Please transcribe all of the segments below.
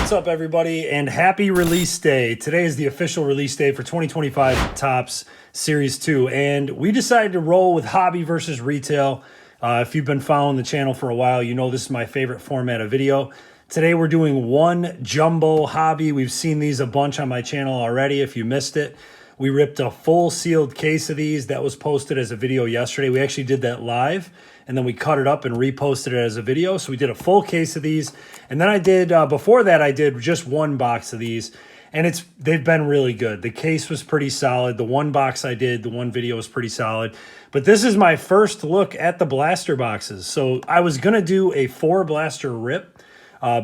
What's up, everybody, and happy release day. Today is the official release day for 2025 Topps Series 2, and we decided to roll with hobby versus retail. If you've been following the channel for a while, you know this is my favorite format of video. Today we're doing one jumbo hobby. We've seen these a bunch on my channel already. If you missed it, we ripped a full sealed case of these. That was posted as a video yesterday. We actually did that live, and then we cut it up and reposted it as a video. So we did a full case of these. And then I did, before that, I did just one box of these. And they've been really good. The case was pretty solid. The one box I did, the one video was pretty solid. But this is my first look at the blaster boxes. So I was going to do a 4 blaster rip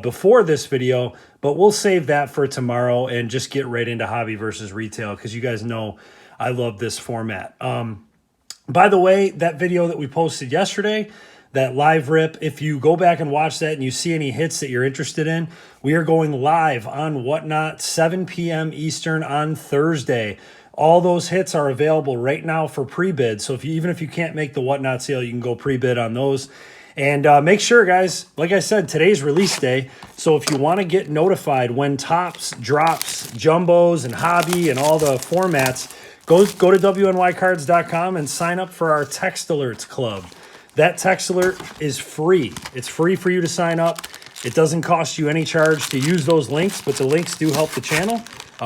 before this video, but we'll save that for tomorrow and just get right into hobby versus retail because you guys know I love this format. By the way, that video that we posted yesterday, that live rip, if you go back and watch that and you see any hits that you're interested in, we are going live on Whatnot, 7 p.m. Eastern on Thursday. All those hits are available right now for pre-bid. So even if you can't make the Whatnot sale, you can go pre-bid on those. And make sure, guys, like I said, today's release day. So if you want to get notified when Topps drops jumbos and hobby and all the formats, go to wnycards.com and sign up for our text alerts club. That text alert is free. It's free for you to sign up. It doesn't cost you any charge to use those links, but the links do help the channel.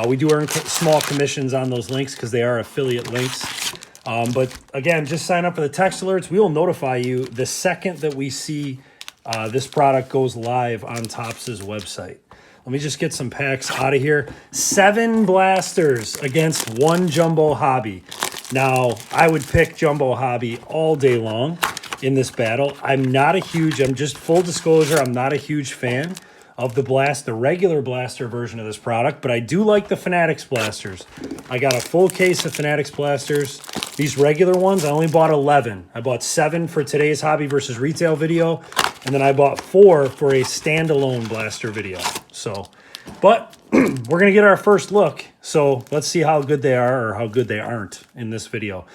We do earn small commissions on those links because they are affiliate links. But again, just sign up for the text alerts. We will notify you the second that we see this product goes live on Topps' website. Let me just get some packs out of here. 7 blasters against 1 jumbo hobby. Now, I would pick jumbo hobby all day long in this battle. I'm just full disclosure, I'm not a huge fan of the regular blaster version of this product, but I do like the Fanatics blasters. I got a full case of Fanatics blasters. These regular ones, I only bought 11. I bought 7 for today's hobby versus retail video, and then I bought 4 for a standalone blaster video. So, but we're going to get our first look. So let's see how good they are or how good they aren't in this video.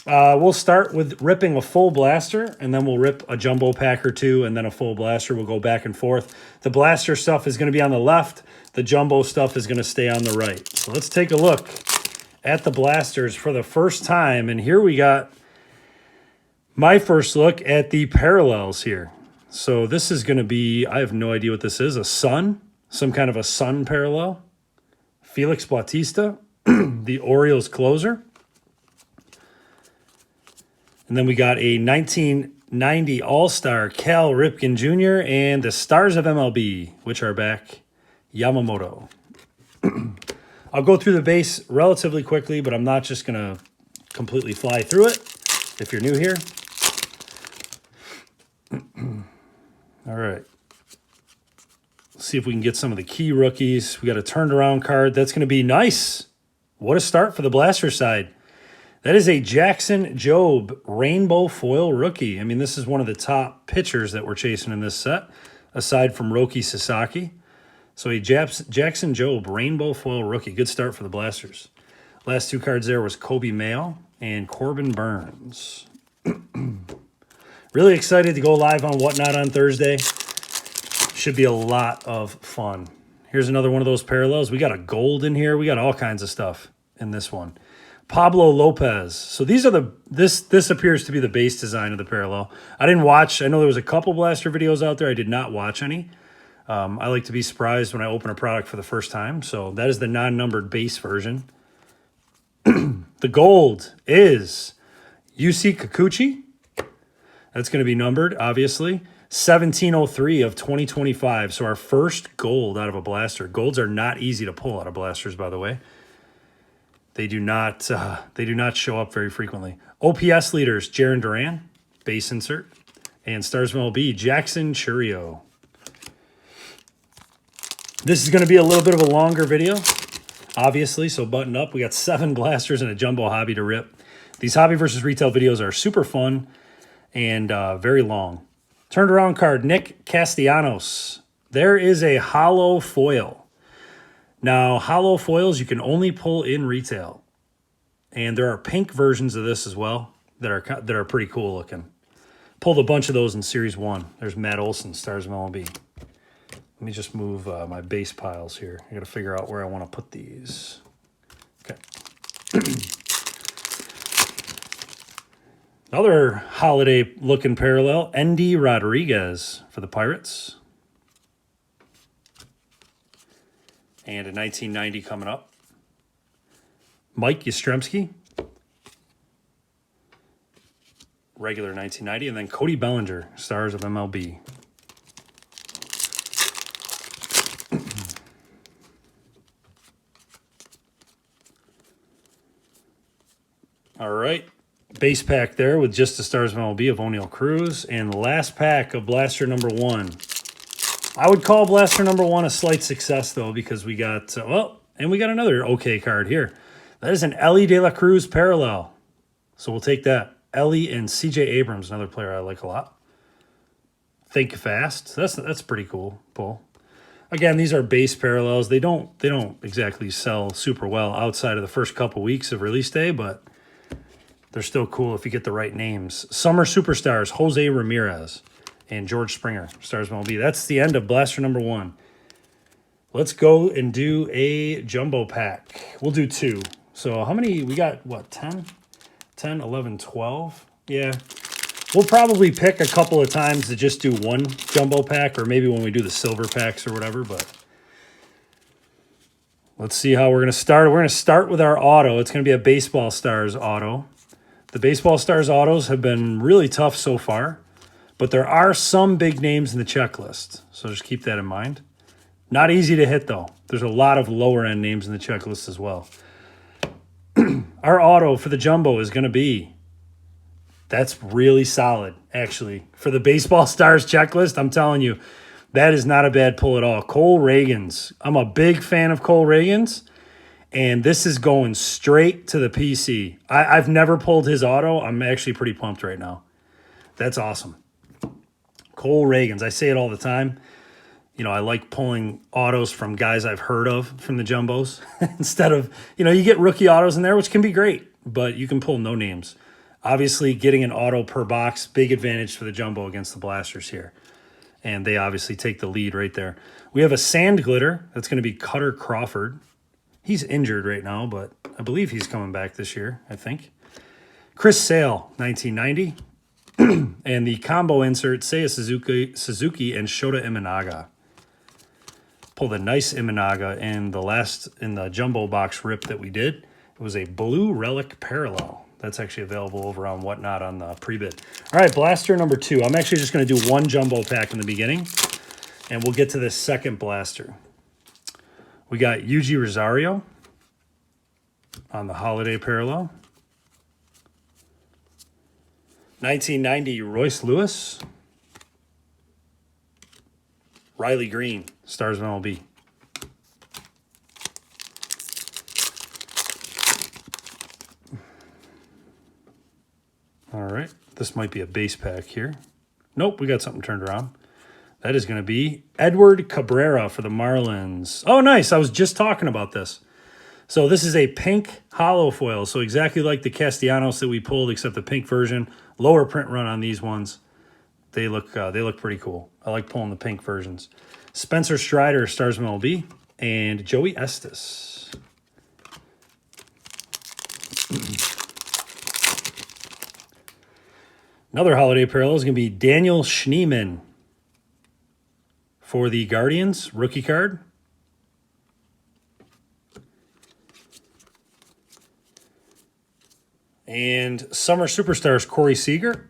We'll start with ripping a full blaster, and then we'll rip a jumbo pack or 2, and then a full blaster. We'll go back and forth. The blaster stuff is going to be on the left. The jumbo stuff is going to stay on the right. So let's take a look at the blasters for the first time. And here we got my first look at the parallels here. So this is going to be, I have no idea what this is, a sun, some kind of a sun parallel. Felix Bautista, the Orioles closer. And then we got a 1990 All-Star Cal Ripken Jr. and the Stars of MLB, which are back, Yamamoto. I'll go through the base relatively quickly, but I'm not just going to completely fly through it if you're new here. All right. Let's see if we can get some of the key rookies. We got a turned around card. That's going to be nice. What a start for the blaster side. That is a Jackson Jobe rainbow foil rookie. I mean, this is one of the top pitchers that we're chasing in this set, aside from Roki Sasaki. So a Jackson Jobe rainbow foil rookie. Good start for the blasters. Last 2 cards there was Kobe Mayo and Corbin Burns. Really excited to go live on Whatnot on Thursday. Should be a lot of fun. Here's another one of those parallels. We got a gold in here. We got all kinds of stuff in this one. Pablo Lopez. So these are this appears to be the base design of the parallel. I didn't watch. I know there was a couple blaster videos out there. I did not watch any. I like to be surprised when I open a product for the first time. So that is the non-numbered base version. The gold is Yusei Kikuchi. That's going to be numbered, obviously. 1703 of 2025. So our first gold out of a blaster. Golds are not easy to pull out of blasters, by the way. They do not show up very frequently. OPS leaders, Jarren Duran, base insert. And Stars of MLB, Jackson Chourio. This is going to be a little bit of a longer video, obviously, so button up. We got 7 blasters and a jumbo hobby to rip. These hobby versus retail videos are super fun and very long. Turned around card, Nick Castellanos. There is a hollow foil. Now, hollow foils you can only pull in retail. And there are pink versions of this as well that are pretty cool looking. Pulled a bunch of those in Series 1. There's Matt Olson, Stars of MLB. Let me just move my base piles here. I got to figure out where I want to put these. Okay. Another holiday-looking parallel, Endy Rodriguez for the Pirates. And a 1990 coming up. Mike Yastrzemski. Regular 1990. And then Cody Bellinger, Stars of MLB. All right. Base pack there with just the Stars of MLB of O'Neal Cruz. And the last pack of Blaster number 1. I would call Blaster number 1 a slight success, though, because we got, and we got another okay card here. That is an Ellie De La Cruz parallel. So we'll take that. Ellie and C.J. Abrams, another player I like a lot. Think fast. That's pretty cool pull. Again, these are base parallels. They don't exactly sell super well outside of the first couple weeks of release day, but they're still cool if you get the right names. Summer Superstars, Jose Ramirez and George Springer, Stars MLB. That's the end of Blaster number 1. Let's go and do a jumbo pack. We'll do 2. So how many? We got, what, 10? 10, 11, 12? Yeah. We'll probably pick a couple of times to just do one jumbo pack, or maybe when we do the silver packs or whatever, but let's see how we're going to start. We're going to start with our auto. It's going to be a Baseball Stars auto. The Baseball Stars autos have been really tough so far, but there are some big names in the checklist, so just keep that in mind. Not easy to hit, though. There's a lot of lower-end names in the checklist as well. Our auto for the jumbo is going to be, that's really solid, actually. For the Baseball Stars checklist, I'm telling you, that is not a bad pull at all. Cole Reagans. I'm a big fan of Cole Reagans, and this is going straight to the PC. I've never pulled his auto. I'm actually pretty pumped right now. That's awesome. Cole Reagans. I say it all the time. You know, I like pulling autos from guys I've heard of from the jumbos instead of, you get rookie autos in there, which can be great, but you can pull no names. Obviously, getting an auto per box, big advantage for the jumbo against the Blasters here. And they obviously take the lead right there. We have a Sand Glitter. That's going to be Cutter Crawford. He's injured right now, but I believe he's coming back this year, I think. Chris Sale, 1990. And the combo insert, Seiya Suzuki and Shota Imanaga. Pulled a nice Imanaga in the jumbo box rip that we did. It was a Blue Relic Parallel. That's actually available over on Whatnot on the pre-bid. All right, Blaster number 2. I'm actually just going to do one jumbo pack in the beginning, and we'll get to this second Blaster. We got Yuji Rosario on the Holiday Parallel. 1990 Royce Lewis. Riley Green, Stars of MLB. All right, this might be a base pack here. Nope, we got something turned around. That is going to be Edward Cabrera for the Marlins. Oh, nice. I was just talking about this. So this is a pink hollow foil. So exactly like the Castellanos that we pulled, except the pink version. Lower print run on these ones. They look pretty cool. I like pulling the pink versions. Spencer Strider, Stars of MLB, and Joey Estes. Another holiday parallel is going to be Daniel Schneemann for the Guardians, rookie card. And Summer Superstars, Corey Seager.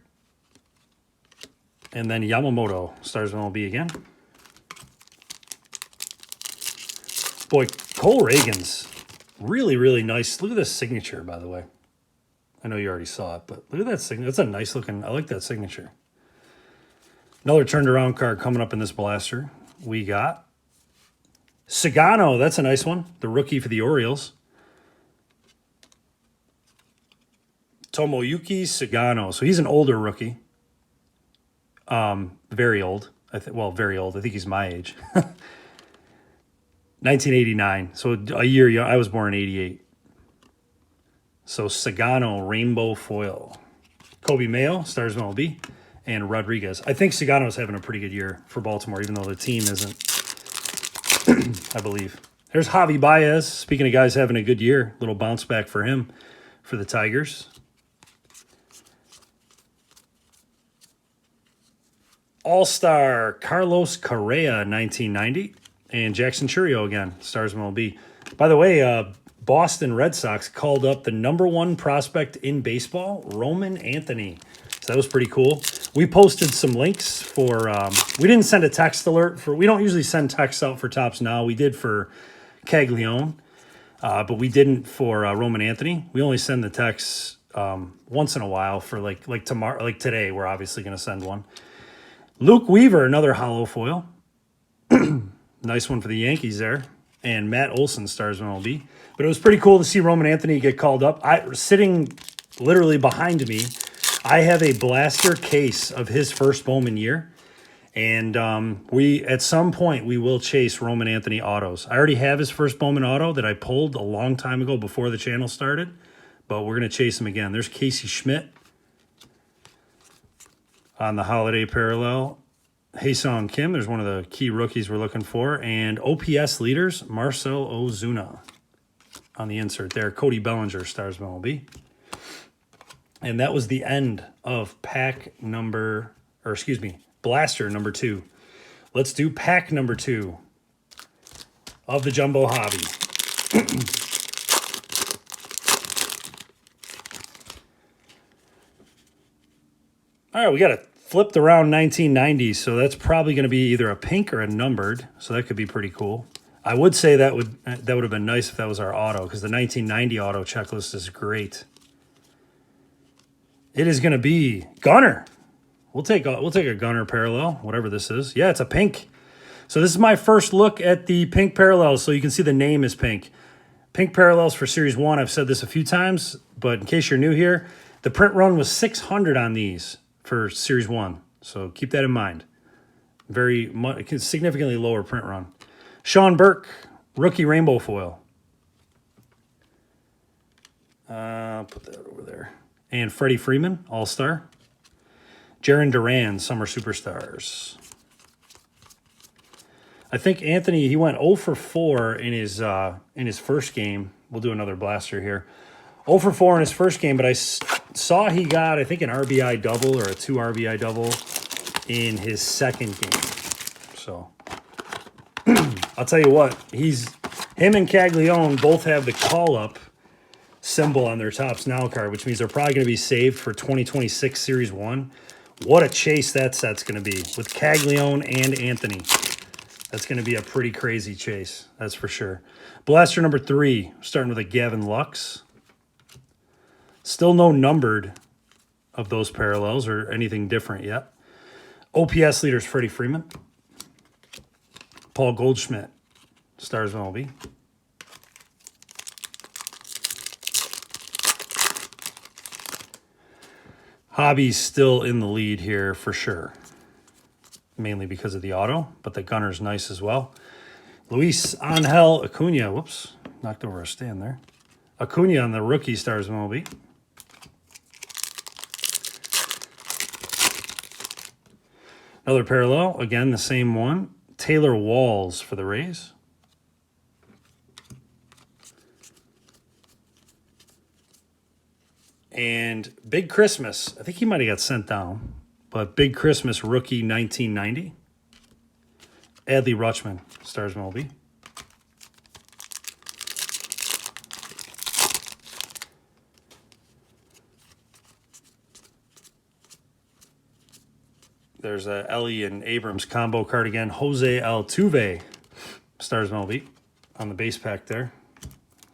And then Yamamoto, Stars of MLB again. Boy, Cole Reagans, really, really nice. Look at this signature, by the way. I know you already saw it, but look at that signature. That's a nice looking, I like that signature. Another turned around card coming up in this blaster. We got Sagano. That's a nice one. The rookie for the Orioles. Tomoyuki Sagano. So he's an older rookie. Very old. Very old. I think he's my age. 1989. So a year young. I was born in 88. So Sagano Rainbow Foil. Kobe Mayo, Stars of MLB, and Rodriguez. I think Sagano's having a pretty good year for Baltimore, even though the team isn't I believe. There's Javi Baez. Speaking of guys having a good year, little bounce back for him for the Tigers. All-Star Carlos Correa, 1990. And Jackson Churio again, Stars MLB. By the way, Boston Red Sox called up the #1 prospect in baseball, Roman Anthony. So that was pretty cool. We posted some links for, we didn't send a text alert for, we don't usually send texts out for Topps now. We did for Caglione, but we didn't for Roman Anthony. We only send the texts once in a while for like tomorrow, like today, we're obviously going to send one. Luke Weaver, another hollow foil. Nice one for the Yankees there. And Matt Olson, Stars MLB. But it was pretty cool to see Roman Anthony get called up. Sitting literally behind me, I have a blaster case of his first Bowman year. And at some point, we will chase Roman Anthony autos. I already have his first Bowman auto that I pulled a long time ago before the channel started. But we're going to chase him again. There's Casey Schmidt on the holiday parallel. Hae-Sung Kim, there's one of the key rookies we're looking for. And OPS leaders, Marcel Ozuna on the insert there. Cody Bellinger, Stars MLB. And that was the end of blaster number 2. Let's do pack number 2 of the Jumbo Hobby. All right, we got a flipped around 1990, so that's probably going to be either a pink or a numbered, so that could be pretty cool. I would say that would have been nice if that was our auto, because the 1990 auto checklist is great. It is going to be Gunner. We'll take a Gunner parallel, whatever this is. Yeah, it's a pink. So this is my first look at the pink parallels, so you can see the name is pink. Pink parallels for Series 1. I've said this a few times, but in case you're new here, the print run was 600 on these for Series 1. So keep that in mind. Very much, significantly lower print run. Sean Burke, rookie rainbow foil. I'll put that over there. And Freddie Freeman, all-star. Jaron Duran, summer superstars. I think Anthony, he went 0 for 4 in his first game. We'll do another blaster here. 0 for 4 in his first game, but I saw he got, I think, an RBI double or a 2 RBI double in his second game. So, I'll tell you what, him and Caglione both have the call-up symbol on their Topps Now card, which means they're probably going to be saved for 2026 Series 1. What a chase that set's going to be with Caglione and Anthony. That's going to be a pretty crazy chase, that's for sure. Blaster number 3, starting with a Gavin Lux. Still no numbered of those parallels or anything different yet. OPS leaders, Freddie Freeman. Paul Goldschmidt, Stars MLB. Hobby's still in the lead here for sure. Mainly because of the auto, but the Gunner's nice as well. Luis Angel Acuna, whoops, knocked over a stand there. Acuna on the rookie Stars MLB. Another parallel, again, the same one. Taylor Walls for the Rays. And Big Christmas, I think he might have got sent down, but Big Christmas rookie 1990. Adley Rutschman, Stars MLB. There's a Ellie and Abrams combo card again. Jose Altuve, Stars MLB, on the base pack there.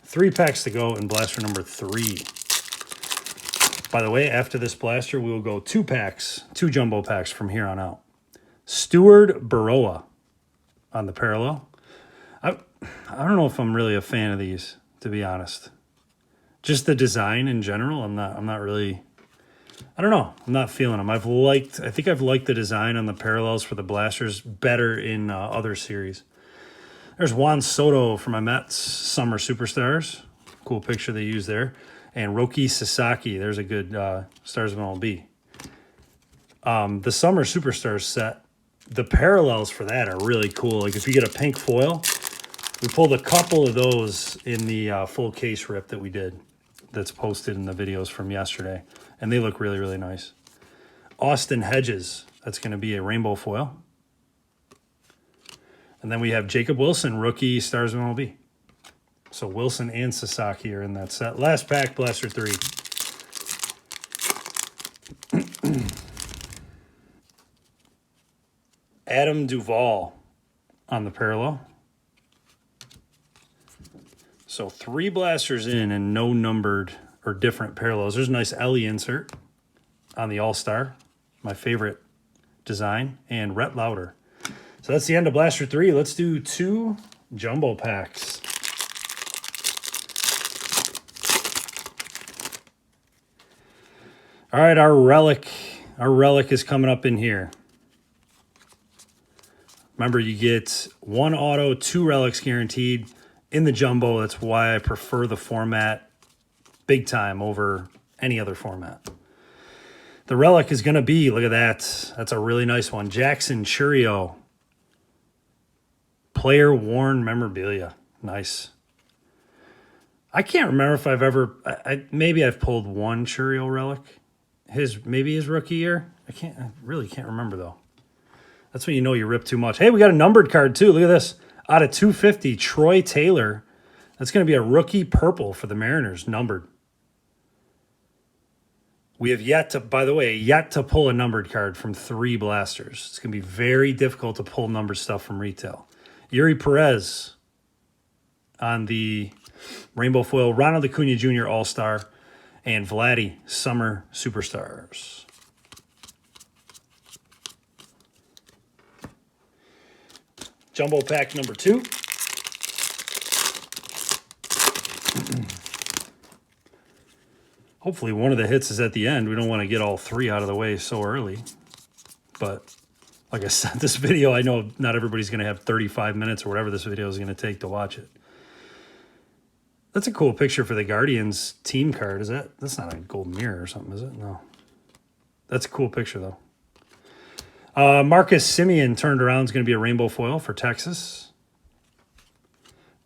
3 packs to go in blaster number 3. By the way, after this blaster, we will go 2 packs, 2 jumbo packs from here on out. Steward Baroa on the parallel. I don't know if I'm really a fan of these, to be honest. Just the design in general, I'm not really, I don't know. I'm not feeling them. I think I've liked the design on the parallels for the blasters better in other series. There's Juan Soto for my Mets Summer Superstars. Cool picture they use there. And Roki Sasaki. There's a good Stars of MLB. The Summer Superstars set, the parallels for that are really cool. Like if you get a pink foil, We pulled a couple of those in the full case rip that we did that's posted in the videos from yesterday, and they look really, really nice. Austin Hedges, that's going to be a rainbow foil. And then we have Jacob Wilson, rookie Stars of MLB. So Wilson and Sasaki are in that set. Last pack, Blaster 3. Adam Duvall on the parallel. So 3 blasters in and no numbered or different parallels. There's a nice Ellie insert on the All-Star, my favorite design, and Rhett Lauder. So that's the end of Blaster 3. Let's do 2 jumbo packs. All right, our relic is coming up in here. Remember, you get 1 auto, 2 relics guaranteed in the jumbo. That's why I prefer the format big time over any other format. The relic is going to be, look at that. That's a really nice one. Jackson Churio. Player worn memorabilia. Nice. I can't remember if I've ever, maybe I've pulled 1 Churio relic. Maybe his rookie year. I really can't remember though. That's when you know you rip too much. Hey, we got a numbered card too. Look at this. Out of 250, Troy Taylor. That's going to be a rookie purple for the Mariners, numbered. We have yet to pull a numbered card from 3 blasters. It's going to be very difficult to pull numbered stuff from retail. Yuri Perez on the rainbow foil. Ronald Acuna Jr. All-Star. And Vladdy Summer Superstars. Jumbo pack number 2. Hopefully one of the hits is at the end. We don't want to get all 3 out of the way so early. But like I said, this video, I know not everybody's going to have 35 minutes or whatever this video is going to take to watch it. That's a cool picture for the Guardians team card. That's not a gold mirror or something, is it? No. That's a cool picture, though. Marcus Semien turned around. Is going to be a rainbow foil for Texas.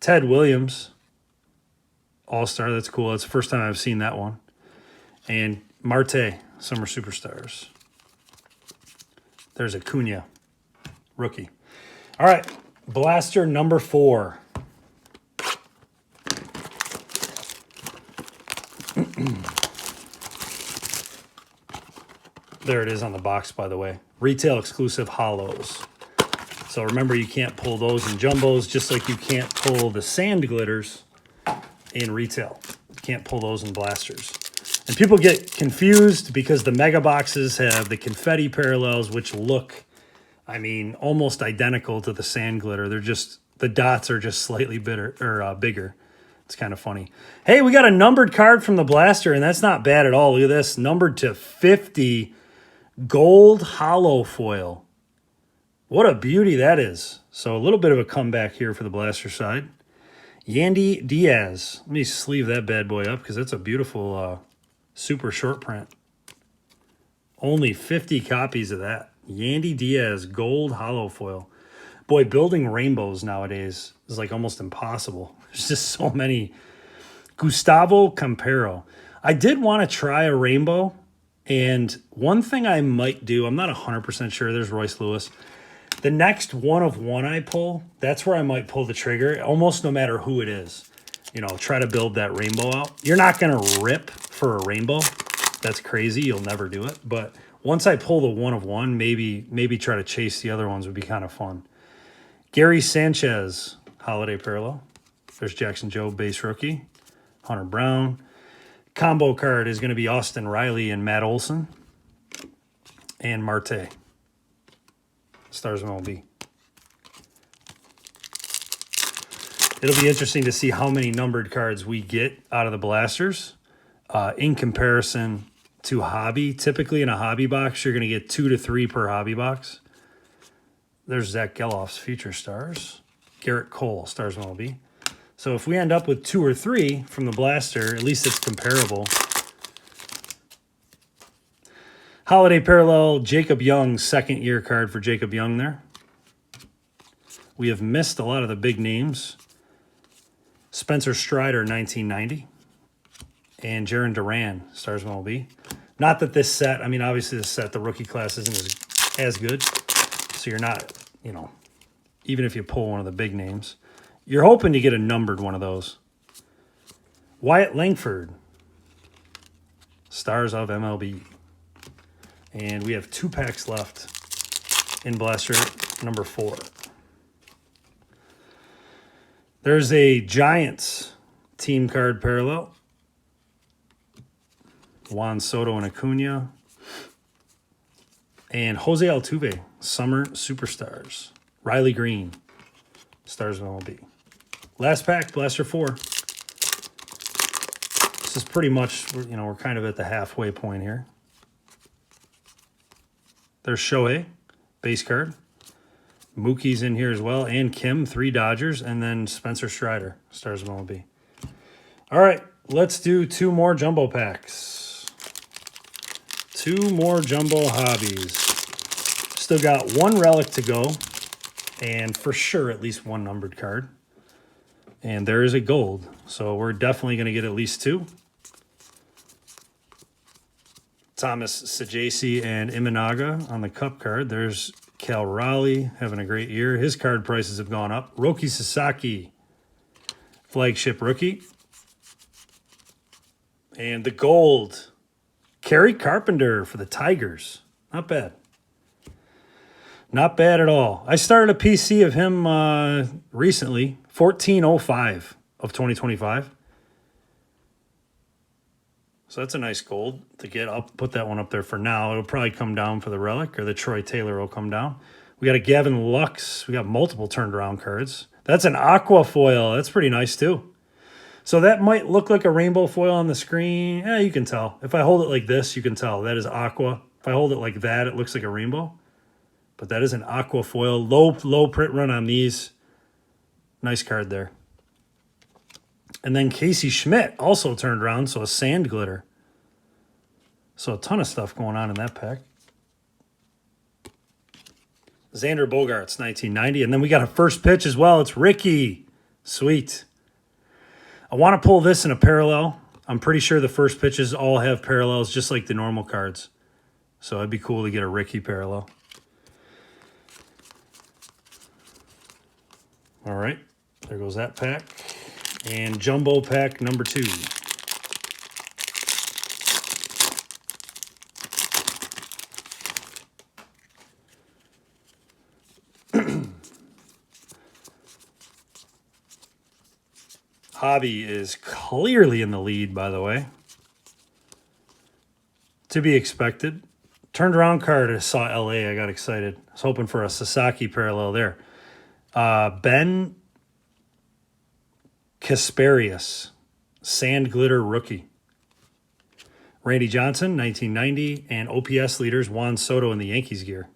Ted Williams, All-Star. That's cool. That's the first time I've seen that one. And Marte, Summer Superstars. There's Acuna, rookie. All right, blaster number 4. There it is on the box, by the way. Retail exclusive hollows. So remember, you can't pull those in jumbos, just like you can't pull the sand glitters in retail. You can't pull those in blasters. And people get confused because the mega boxes have the confetti parallels, which look, I mean, almost identical to the sand glitter. They're just, the dots are just slightly bigger. It's kind of funny. Hey, we got a numbered card from the blaster, and that's not bad at all. Look at this, numbered to 50. Gold hollow foil. What a beauty that is. So a little bit of a comeback here for the blaster side. Yandy Diaz. Let me sleeve that bad boy up because that's a beautiful super short print. Only 50 copies of that. Yandy Diaz gold hollow foil. Boy, building rainbows nowadays is like almost impossible. There's just so many. Gustavo Campero. I did want to try a rainbow. And one thing I might do, I'm not 100% sure, there's Royce Lewis. The next 1 of 1 I pull, that's where I might pull the trigger, almost no matter who it is. You know, try to build that rainbow out. You're not going to rip for a rainbow. That's crazy. You'll never do it. But once I pull the 1 of 1, maybe try to chase the other ones would be kind of fun. Gary Sanchez, holiday parallel. There's Jackson Joe, base rookie. Hunter Brown. Combo card is going to be Austin Riley and Matt Olson. And Marte. Stars MLB. It'll be interesting to see how many numbered cards we get out of the blasters in comparison to hobby. Typically in a hobby box, you're going to get 2 to 3 per hobby box. There's Zach Geloff's Future Stars. Garrett Cole, Stars MLB. So if we end up with 2 or 3 from the blaster, at least it's comparable. Holiday parallel, Jacob Young, second year card for Jacob Young there. We have missed a lot of the big names. Spencer Strider, 1990. And Jaron Duran, Stars MLB. Not that this set, I mean, obviously this set, the rookie class isn't as good. So you're not, you know, even if you pull one of the big names, you're hoping to get a numbered one of those. Wyatt Langford, Stars of MLB. And we have 2 packs left in blaster number 4. There's a Giants team card parallel. Juan Soto and Acuna. And Jose Altuve, Summer Superstars. Riley Green, Stars of MLB. Last pack, blaster 4. This is pretty much, you know, we're kind of at the halfway point here. There's Shohei, base card. Mookie's in here as well, and Kim, 3 Dodgers, and then Spencer Strider, Stars of MLB. All right, let's do 2 more jumbo packs. 2 more jumbo hobbies. Still got 1 relic to go, and for sure at least 1 numbered card. And there is a gold, so we're definitely going to get at least 2. Thomas Sajaci and Imanaga on the cup card. There's Cal Raleigh having a great year. His card prices have gone up. Roki Sasaki, flagship rookie. And the gold, Kerry Carpenter for the Tigers. Not bad. Not bad at all. I started a PC of him recently, 1405 of 2025. So that's a nice gold to get. I'll put that one up there for now. It'll probably come down for the relic, or the Troy Taylor will come down. We got a Gavin Lux. We got multiple turned around cards. That's an aqua foil. That's pretty nice too. So that might look like a rainbow foil on the screen. Yeah, you can tell. If I hold it like this, you can tell. That is aqua. If I hold it like that, it looks like a rainbow. But that is an aqua foil. Low print run on these. Nice card there. And then Casey Schmidt also turned around, so a sand glitter. So a ton of stuff going on in that pack. Xander Bogaerts, 1990. And then we got a first pitch as well. It's Ricky. Sweet. I want to pull this in a parallel. I'm pretty sure the first pitches all have parallels, just like the normal cards. So it'd be cool to get a Ricky parallel. All right. There goes that pack. And jumbo pack number 2. Hobby is clearly in the lead, by the way. To be expected. Turned around card, I saw LA, I got excited. I was hoping for a Sasaki parallel there. Ben Kasparius, sand glitter rookie. Randy Johnson, 1990, and OPS leaders Juan Soto in the Yankees gear.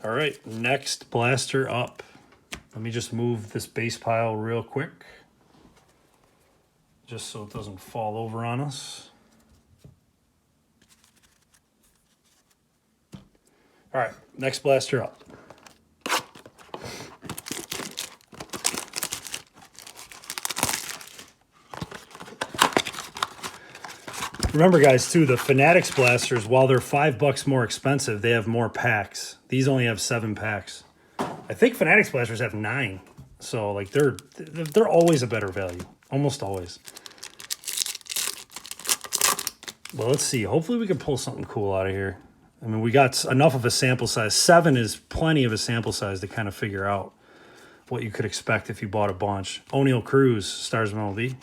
All right, next blaster up. Let me just move this base pile real quick, just so it doesn't fall over on us. All right, next blaster up. Remember, guys, too, the Fanatics blasters, while they're $5 more expensive, they have more packs. These only have 7 packs. I think Fanatics blasters have 9. So, like, they're always a better value. Almost always. Well, let's see. Hopefully we can pull something cool out of here. I mean, we got enough of a sample size. 7 is plenty of a sample size to kind of figure out what you could expect if you bought a bunch. O'Neal Cruz, Stars of MLB.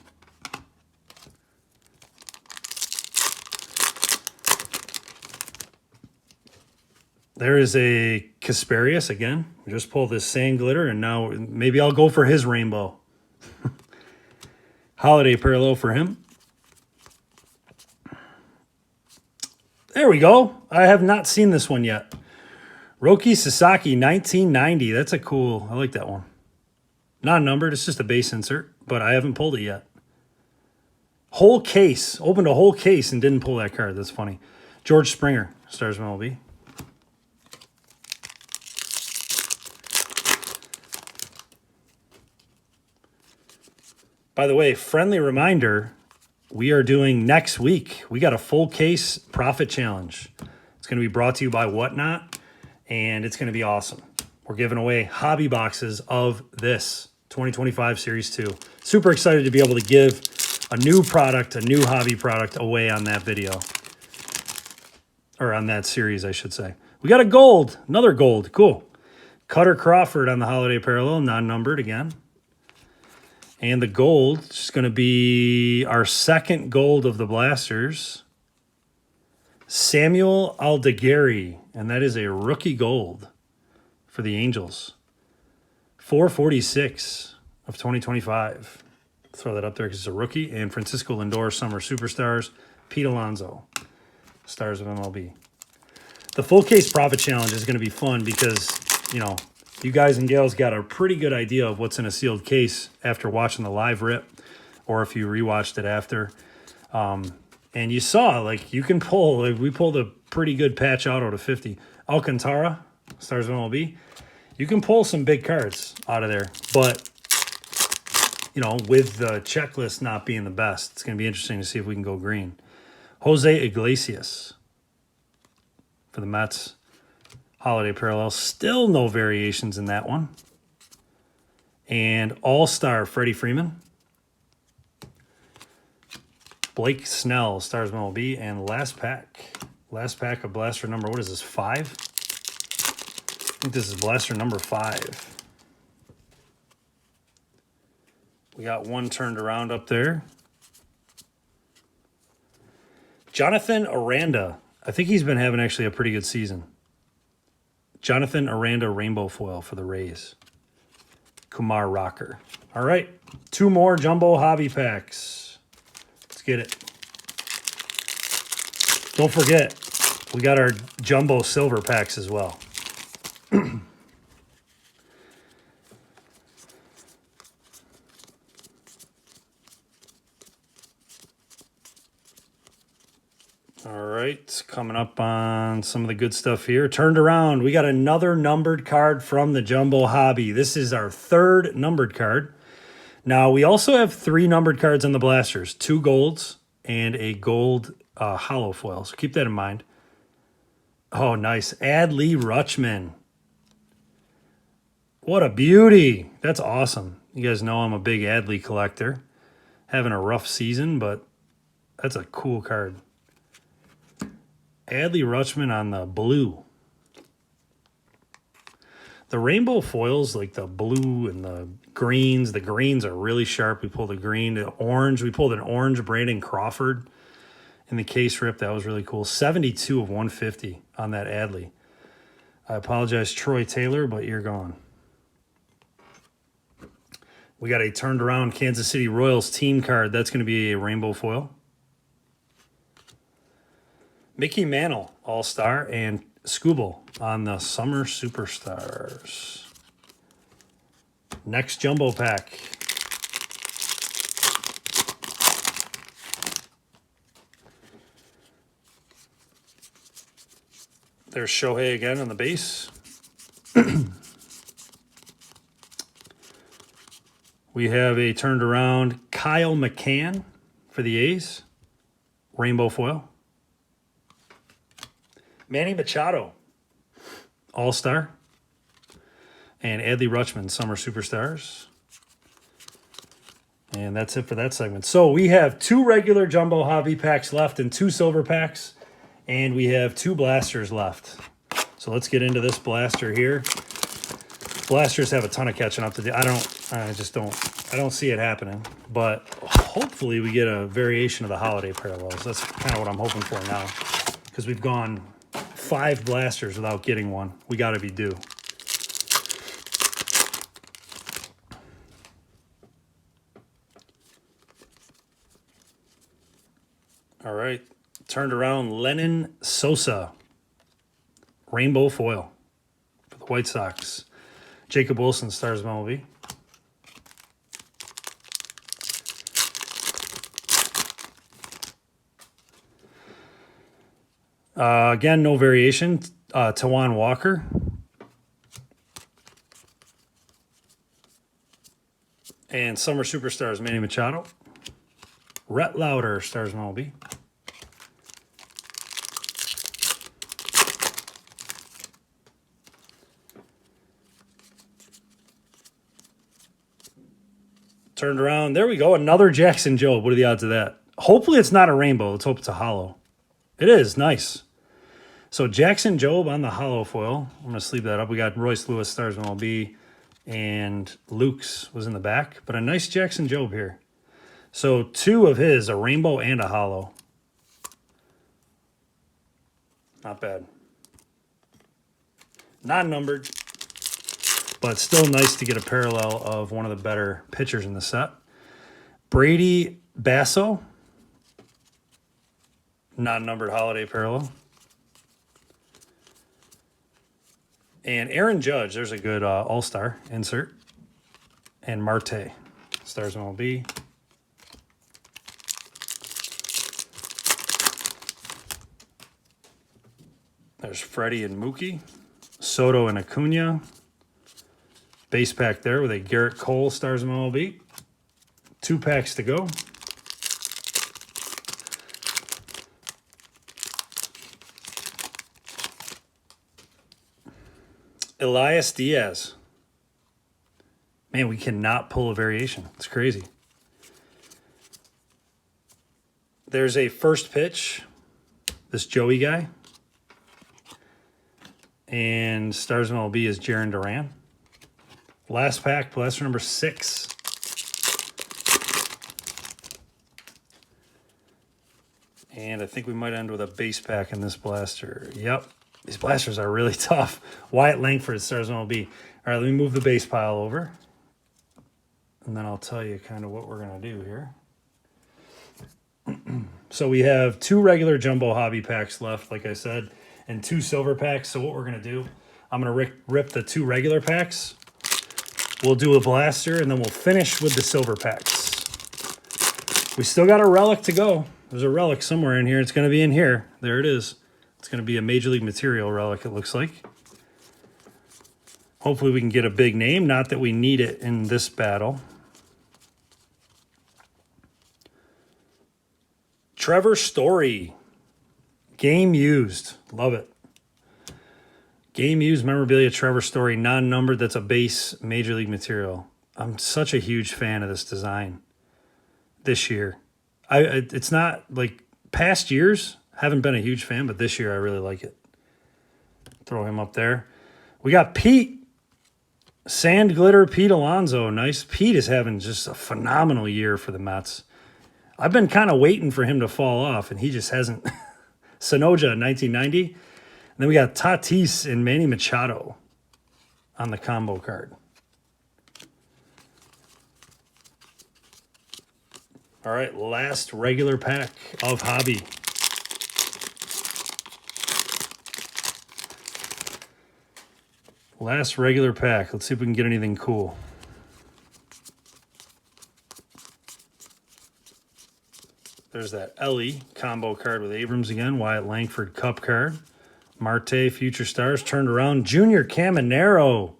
There is a Kasparius again. We just pulled this sand glitter, and now maybe I'll go for his rainbow. Holiday parallel for him. There we go. I have not seen this one yet. Roki Sasaki, 1990. That's a cool, I like that one. Not numbered, it's just a base insert, but I haven't pulled it yet. Whole case. Opened a whole case and didn't pull that card. That's funny. George Springer, Stars of MLB. By the way, friendly reminder, we are doing next week. We got a full case profit challenge. It's going to be brought to you by Whatnot, and it's going to be awesome. We're giving away hobby boxes of this 2025 Series 2. Super excited to be able to give a new product, a new hobby product away on that video. Or on that series, I should say. We got a gold, another gold, cool. Cutter Crawford on the holiday parallel, non-numbered again. And the gold is going to be our second gold of the Blasters. Samuel Aldegari, and that is a rookie gold for the Angels. 446 of 2025. Throw that up there because it's a rookie. And Francisco Lindor, Summer Superstars. Pete Alonso, Stars of MLB. The full case profit challenge is going to be fun because, you know, you guys and gals got a pretty good idea of what's in a sealed case after watching the live rip, or if you rewatched it after. And you saw, like, you can pull, like, we pulled a pretty good patch auto to 50. Alcantara, Stars of MLB. You can pull some big cards out of there, but, you know, with the checklist not being the best, it's going to be interesting to see if we can go green. Jose Iglesias for the Mets. Holiday parallel. Still no variations in that one. And All-Star Freddie Freeman. Blake Snell, Stars of MLB. And last pack. Last pack of Blaster number, what is this, 5? I think this is Blaster number 5. We got one turned around up there. Jonathan Aranda. I think he's been having actually a pretty good season. Jonathan Aranda rainbow foil for the Rays. Kumar Rocker. All right, 2 more jumbo hobby packs. Let's get it. Don't forget, we got our jumbo silver packs as well. All right, coming up on some of the good stuff here. Turned around, we got another numbered card from the Jumbo Hobby. This is our 3rd numbered card. Now, we also have 3 numbered cards on the Blasters. 2 golds and a gold hollow foil, so keep that in mind. Oh, nice. Adley Rutschman. What a beauty. That's awesome. You guys know I'm a big Adley collector. Having a rough season, but that's a cool card. Adley Rutschman on the blue. The rainbow foils, like the blue and the greens are really sharp. We pulled a green, the orange. We pulled an orange Brandon Crawford in the case rip. That was really cool. 72 of 150 on that Adley. I apologize, Troy Taylor, but you're gone. We got a turned around Kansas City Royals team card. That's going to be a rainbow foil. Mickey Mantle, All-Star, and Scooble on the Summer Superstars. Next jumbo pack. There's Shohei again on the base. We have a turned around Kyle McCann for the A's. Rainbow foil. Manny Machado, All-Star. And Adley Rutschman, Summer Superstars. And that's it for that segment. So we have 2 regular jumbo hobby packs left and 2 silver packs. And we have 2 blasters left. So let's get into this blaster here. Blasters have a ton of catching up to do. I don't see it happening. But hopefully we get a variation of the holiday parallels. That's kind of what I'm hoping for now. Because we've gone 5 blasters without getting one. We got to be due. All right. Turned around Lennon Sosa. Rainbow foil for the White Sox. Jacob Wilson, Stars of MLB. Again, no variation. Tawan Walker. And Summer Superstars, Manny Machado. Rhett Lauder, Stars MLB. Turned around. There we go. Another Jackson Jobe. What are the odds of that? Hopefully it's not a rainbow. Let's hope it's a hollow. It is. Nice. So Jackson Jobe on the hollow foil. I'm going to sleeve that up. We got Royce Lewis, Stars MLB, and Luke's was in the back. But a nice Jackson Jobe here. So 2 of his, a rainbow and a hollow. Not bad. Not numbered. But still nice to get a parallel of one of the better pitchers in the set. Brady Basso. Not numbered holiday parallel. And Aaron Judge. There's a good all-star insert. And Marte. Stars MLB. There's Freddie and Mookie. Soto and Acuna. Base pack there with a Garrett Cole, Stars MLB. 2 packs to go. Elias Diaz. Man, we cannot pull a variation. It's crazy. There's a first pitch. This Joey guy. And Stars MLB is Jarren Duran. Last pack, blaster number 6. And I think we might end with a base pack in this blaster. Yep. These blasters are really tough. Wyatt Langford, Stars MLB. All right, let me move the base pile over. And then I'll tell you kind of what we're going to do here. So we have 2 regular jumbo hobby packs left, like I said, and 2 silver packs. So what we're going to do, I'm going to rip the 2 regular packs. We'll do a blaster, and then we'll finish with the silver packs. We still got a relic to go. There's a relic somewhere in here. It's going to be in here. There it is. It's going to be a Major League Material relic, it looks like. Hopefully we can get a big name. Not that we need it in this battle. Trevor Story. Game used. Love it. Game used memorabilia, Trevor Story, non-numbered. That's a base Major League Material. I'm such a huge fan of this design this year. It's not like past years, haven't been a huge fan, but this year I really like it. Throw him up there. We got Pete. Sand Glitter Pete Alonso. Nice. Pete is having just a phenomenal year for the Mets. I've been kind of waiting for him to fall off, and he just hasn't. Sonoja, 1990. And then we got Tatis and Manny Machado on the combo card. All right, last regular pack of hobby. Last regular pack. Let's see if we can get anything cool. There's that Ellie combo card with Abrams again. Wyatt Langford Cup card. Marte, Future Stars, turned around. Junior Caminero.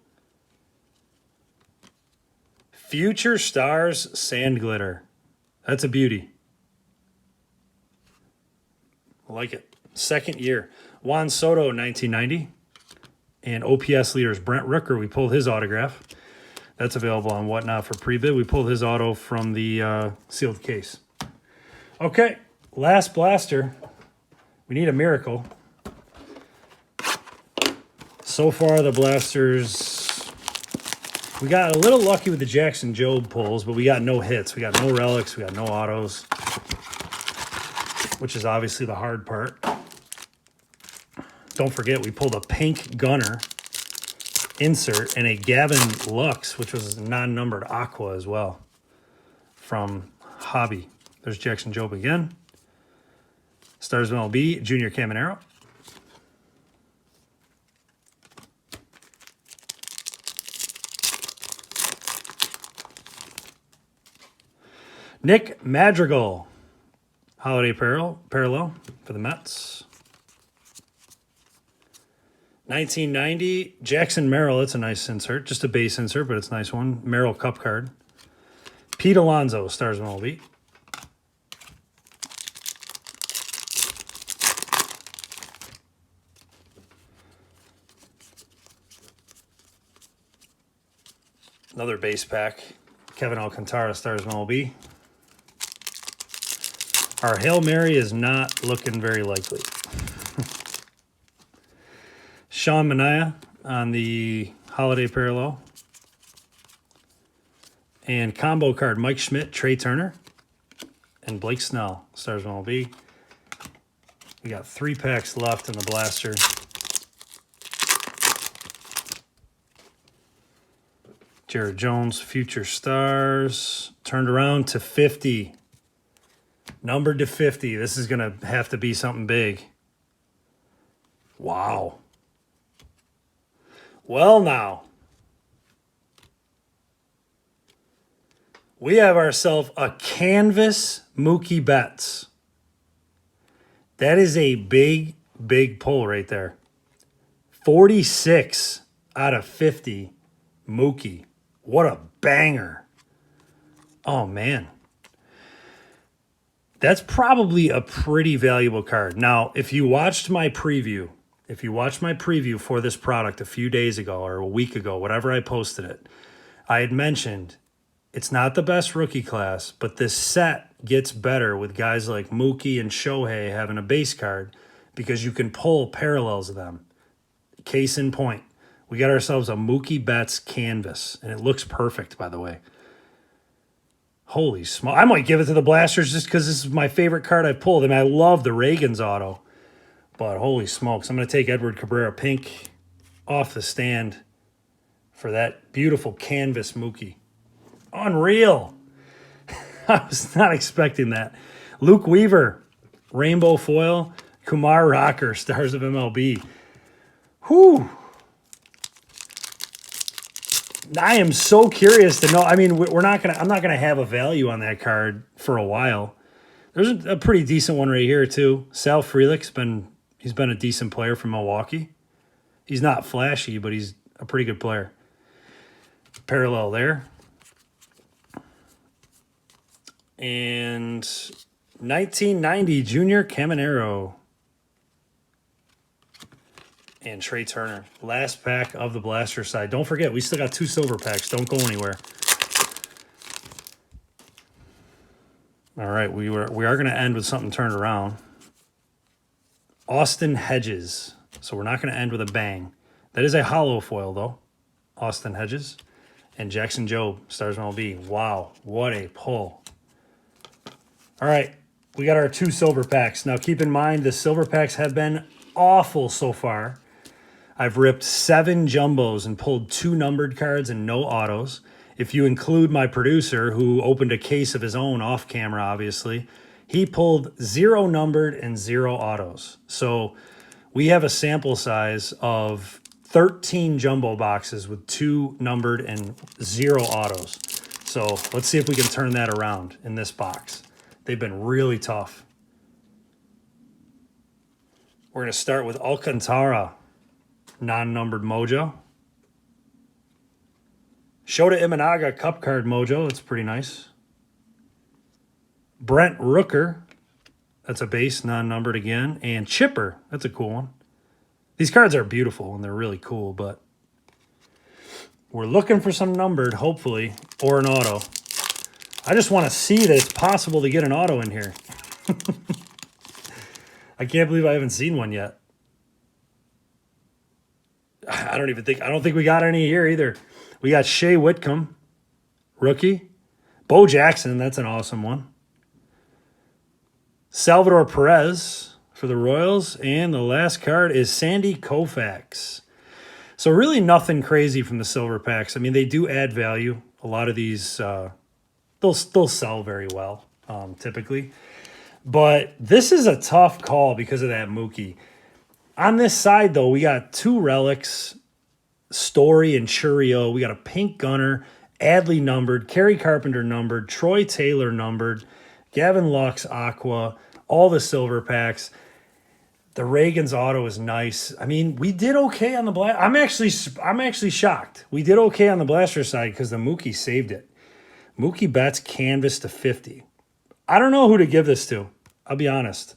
Future Stars, Sand Glitter. That's a beauty. I like it. Second year. Juan Soto, 1990. And OPS leaders, Brent Rooker. We pulled his autograph. That's available on Whatnot for pre-bid. We pulled his auto from the sealed case. Okay, last blaster. We need a miracle. So far, the blasters, we got a little lucky with the Jackson Jobe pulls, but we got no hits. We got no relics. We got no autos, which is obviously the hard part. Don't forget, we pulled a pink Gunner insert and a Gavin Lux, which was non-numbered Aqua as well from Hobby. There's Jackson Jobe again. Stars MLB, Junior Caminero. Nick Madrigal, holiday parallel for the Mets. 1990, Jackson Merrill. That's a nice insert. Just a base insert, but it's a nice one. Merrill Cup card. Pete Alonso, Stars MLB. Another base pack. Kevin Alcantara, Stars MLB. Our Hail Mary is not looking very likely. Sean Manaea on the holiday parallel. And combo card, Mike Schmidt, Trey Turner, and Blake Snell, Stars MLB. We got 3 packs left in the blaster. Jared Jones, Future Stars, turned around to 50. Numbered to 50. This is going to have to be something big. Wow. Well, now, we have ourselves a canvas Mookie Betts. That is a big, big pull right there. 46 out of 50 Mookie. What a banger. Oh, man. That's probably a pretty valuable card. Now, if you watched my preview for this product a few days ago or a week ago, whatever I posted it, I had mentioned it's not the best rookie class, but this set gets better with guys like Mookie and Shohei having a base card because you can pull parallels of them. Case in point, we got ourselves a Mookie Betts canvas, and it looks perfect, by the way. Holy smoke. I might give it to the Blasters just because this is my favorite card I've pulled. I mean, I love the Reagan's auto, but holy smokes. I'm going to take Edward Cabrera Pink off the stand for that beautiful canvas Mookie. Unreal. I was not expecting that. Luke Weaver, Rainbow Foil, Kumar Rocker, Stars of MLB. Whew. I am so curious to know. I mean, I'm not gonna have a value on that card for a while. There's a pretty decent one right here too. Sal Frelick's he's been a decent player for Milwaukee. He's not flashy, but he's a pretty good player. Parallel there. And 1990 Junior Caminero. And Trey Turner. Last pack of the blaster side. Don't forget, we still got 2 silver packs. Don't go anywhere. All right, we are going to end with something turned around. Austin Hedges. So we're not going to end with a bang. That is a hollow foil, though. Austin Hedges. And Jackson Jobe, Stars MLB. Wow, what a pull. All right, we got our 2 silver packs. Now, keep in mind, the silver packs have been awful so far. I've ripped 7 jumbos and pulled 2 numbered cards and no autos. If you include my producer, who opened a case of his own off camera, obviously, he pulled 0 numbered and 0 autos. So we have a sample size of 13 jumbo boxes with 2 numbered and 0 autos. So let's see if we can turn that around in this box. They've been really tough. We're going to start with Alcantara, non-numbered mojo. Shota Imanaga cup card mojo. That's pretty nice. Brent Rooker. That's a base, non-numbered again. And Chipper. That's a cool one. These cards are beautiful and they're really cool, but we're looking for some numbered, hopefully, or an auto. I just want to see that it's possible to get an auto in here. I can't believe I haven't seen one yet. I don't think we got any here either. We got Shea Whitcomb, rookie. Bo Jackson, that's an awesome one. Salvador Perez for the Royals. And the last card is Sandy Koufax. So really nothing crazy from the silver packs. I mean, they do add value. A lot of these, they'll sell very well, typically. But this is a tough call because of that Mookie. On this side, though, we got 2 relics, Story and Churio. We got a Pink Gunner, Adley numbered, Kerry Carpenter numbered, Troy Taylor numbered, Gavin Lux Aqua, all the silver packs. The Reagan's auto is nice. I mean, we did okay on the blast. I'm actually shocked. We did okay on the blaster side because the Mookie saved it. Mookie Betts canvas to 50. I don't know who to give this to. I'll be honest.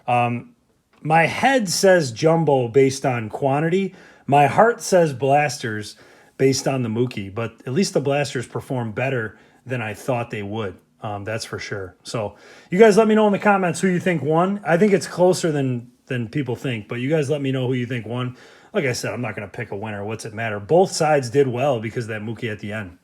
My head says jumbo based on quantity. My heart says blasters based on the Mookie, but at least the blasters perform better than I thought they would. That's for sure. So you guys let me know in the comments who you think won. I think it's closer than people think, but you guys let me know who you think won. Like I said, I'm not going to pick a winner. What's it matter? Both sides did well because of that Mookie at the end.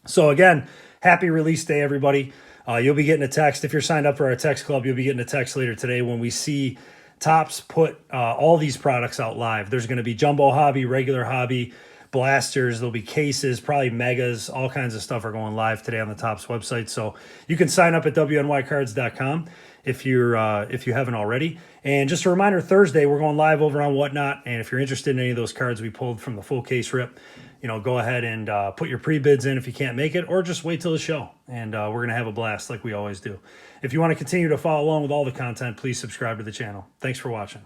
So again, happy release day, everybody. You'll be getting a text. If you're signed up for our text club, you'll be getting a text later today when we see Topps put all these products out live. There's going to be Jumbo Hobby, regular Hobby, blasters. There'll be cases, probably megas. All kinds of stuff are going live today on the Topps website. So you can sign up at wnycards.com if you haven't already. And just a reminder, Thursday we're going live over on Whatnot. And if you're interested in any of those cards we pulled from the full case rip, go ahead and put your pre-bids in if you can't make it, or just wait till the show. And we're going to have a blast like we always do. If you want to continue to follow along with all the content, please subscribe to the channel. Thanks for watching.